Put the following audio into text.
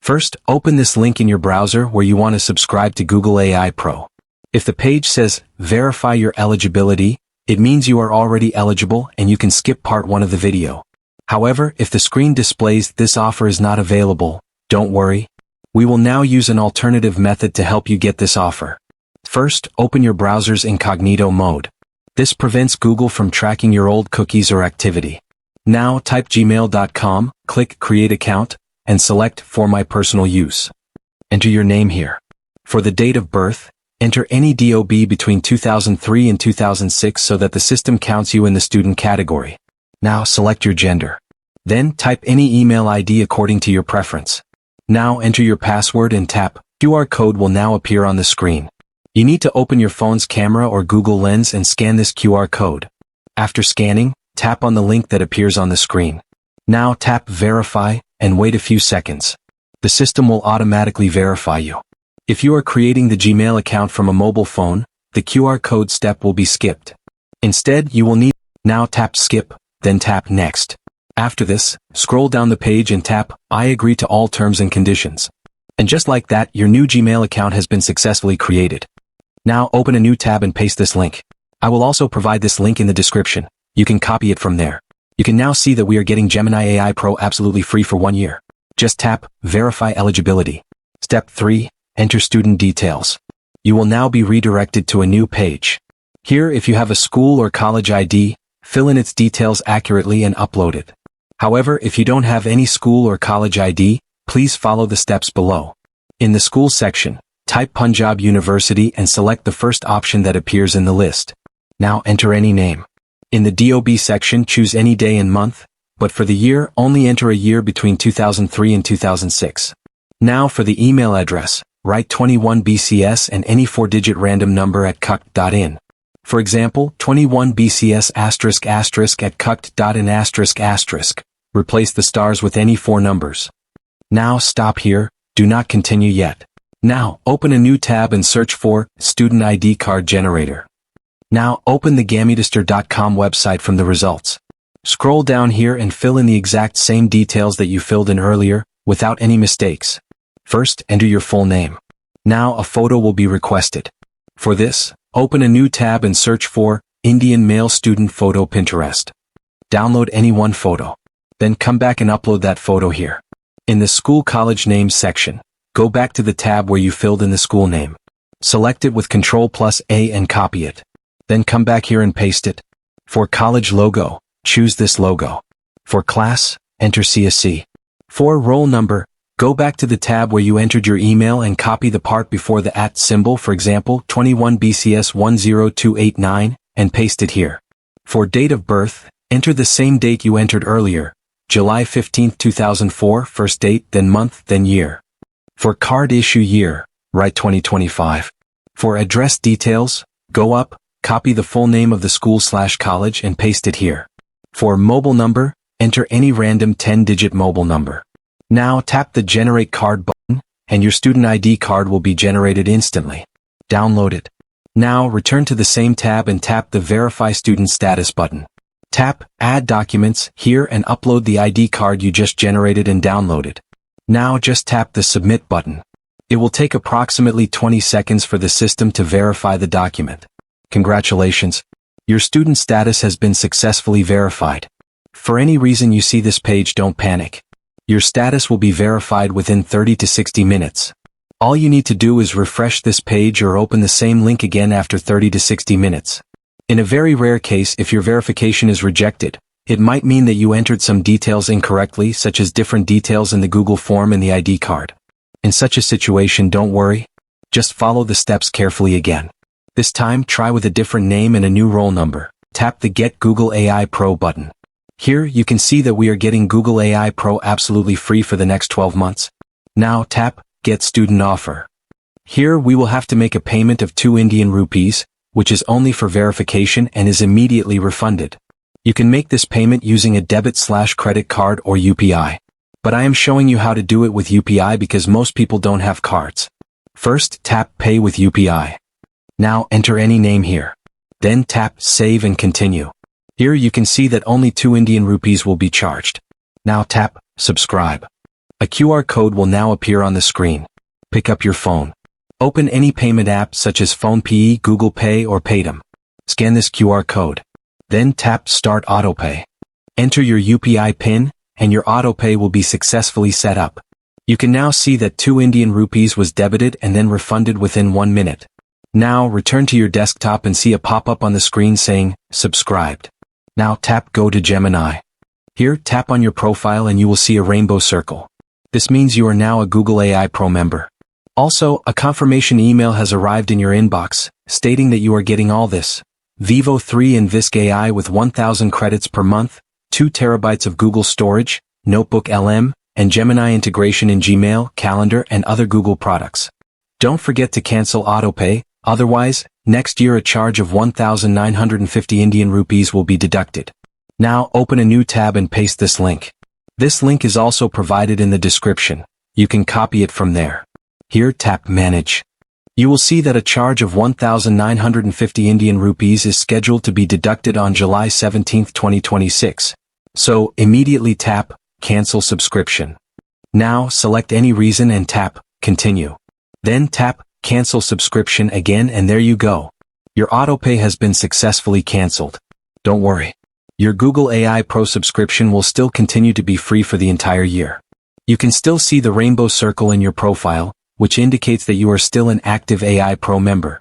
First, open this link in your browser where you want to subscribe to Google AI Pro. If the page says, verify your eligibility, it means you are already eligible and you can skip part 1 of the video. However, if the screen displays this offer is not available, don't worry. We will now use an alternative method to help you get this offer. First, open your browser's incognito mode. This prevents Google from tracking your old cookies or activity. Now type gmail.com, click Create Account, and select For My Personal Use. Enter your name here. For the date of birth, enter any DOB between 2003 and 2006 so that the system counts you in the student category. Now select your gender. Then type any email ID according to your preference. Now enter your password and tap. QR code will now appear on the screen. You need to open your phone's camera or Google Lens and scan this QR code. After scanning, tap on the link that appears on the screen. Now tap Verify and wait a few seconds. The system will automatically verify you. If you are creating the Gmail account from a mobile phone, the QR code step will be skipped. Instead, you will need now tap Skip, then tap Next. After this, scroll down the page and tap I agree to all terms and conditions. And just like that, your new Gmail account has been successfully created. Now open a new tab and paste this link. I will also provide this link in the description. You can copy it from there. You can now see that we are getting Gemini AI Pro absolutely free for 1 year. Just tap Verify Eligibility. Step 3. Enter student details. You will now be redirected to a new page. Here, if you have a school or college ID, fill in its details accurately and upload it. However, if you don't have any school or college ID, please follow the steps below. In the school section, type Punjab University and select the first option that appears in the list. Now enter any name. In the DOB section, choose any day and month, but for the year, only enter a year between 2003 and 2006. Now for the email address, write 21 BCS and any 4-digit random number at cuct.in. For example, 21 BCS *** at cuct.in ***. Replace the stars with any 4 numbers. Now stop here, do not continue yet. Now, open a new tab and search for Student ID Card Generator. Now, open the Gamidster.com website from the results. Scroll down here and fill in the exact same details that you filled in earlier, without any mistakes. First, enter your full name. Now, a photo will be requested. For this, open a new tab and search for Indian Male Student Photo Pinterest. Download any one photo. Then come back and upload that photo here. In the School College Names section, go back to the tab where you filled in the school name. Select it with Ctrl+A and copy it. Then come back here and paste it. For college logo, choose this logo. For class, enter CSC. For roll number, go back to the tab where you entered your email and copy the part before the @ symbol, for example, 21 BCS 10289, and paste it here. For date of birth, enter the same date you entered earlier, July 15, 2004, first date, then month, then year. For card issue year, write 2025. For address details, go up, copy the full name of the school/college and paste it here. For mobile number, enter any random 10-digit mobile number. Now tap the Generate Card button, and your student ID card will be generated instantly. Download it. Now return to the same tab and tap the Verify Student Status button. Tap Add Documents here and upload the ID card you just generated and downloaded. Now just tap the Submit button. It will take approximately 20 seconds for the system to verify the document. Congratulations! Your student status has been successfully verified. For any reason you see this page, don't panic. Your status will be verified within 30 to 60 minutes. All you need to do is refresh this page or open the same link again after 30 to 60 minutes. In a very rare case, if your verification is rejected, it might mean that you entered some details incorrectly, such as different details in the Google form and the ID card. In such a situation, don't worry. Just follow the steps carefully again. This time, try with a different name and a new roll number. Tap the Get Google AI Pro button. Here, you can see that we are getting Google AI Pro absolutely free for the next 12 months. Now tap Get Student Offer. Here, we will have to make a payment of 2 Indian rupees, which is only for verification and is immediately refunded. You can make this payment using a debit/credit card or UPI. But I am showing you how to do it with UPI because most people don't have cards. First, tap Pay with UPI. Now enter any name here. Then tap Save and Continue. Here you can see that only 2 Indian rupees will be charged. Now tap Subscribe. A QR code will now appear on the screen. Pick up your phone. Open any payment app such as PhonePe, Google Pay, or Paytm. Scan this QR code. Then tap Start Autopay. Enter your UPI PIN, and your autopay will be successfully set up. You can now see that 2 Indian rupees was debited and then refunded within 1 minute. Now return to your desktop and see a pop-up on the screen saying, Subscribed. Now tap Go to Gemini. Here, tap on your profile and you will see a rainbow circle. This means you are now a Google AI Pro member. Also, a confirmation email has arrived in your inbox, stating that you are getting all this. VEO 3 and Visk AI with 1,000 credits per month, 2 terabytes of Google storage, Notebook LM, and Gemini integration in Gmail, Calendar, and other Google products. Don't forget to cancel autopay, otherwise, next year a charge of 1,950 Indian rupees will be deducted. Now open a new tab and paste this link. This link is also provided in the description. You can copy it from there. Here tap Manage. You will see that a charge of 1,950 Indian rupees is scheduled to be deducted on July 17, 2026. So immediately tap Cancel Subscription. Now select any reason and tap Continue. Then tap Cancel Subscription again and there you go. Your autopay has been successfully canceled. Don't worry. Your Google AI Pro subscription will still continue to be free for the entire year. You can still see the rainbow circle in your profile, which indicates that you are still an active AI Pro member.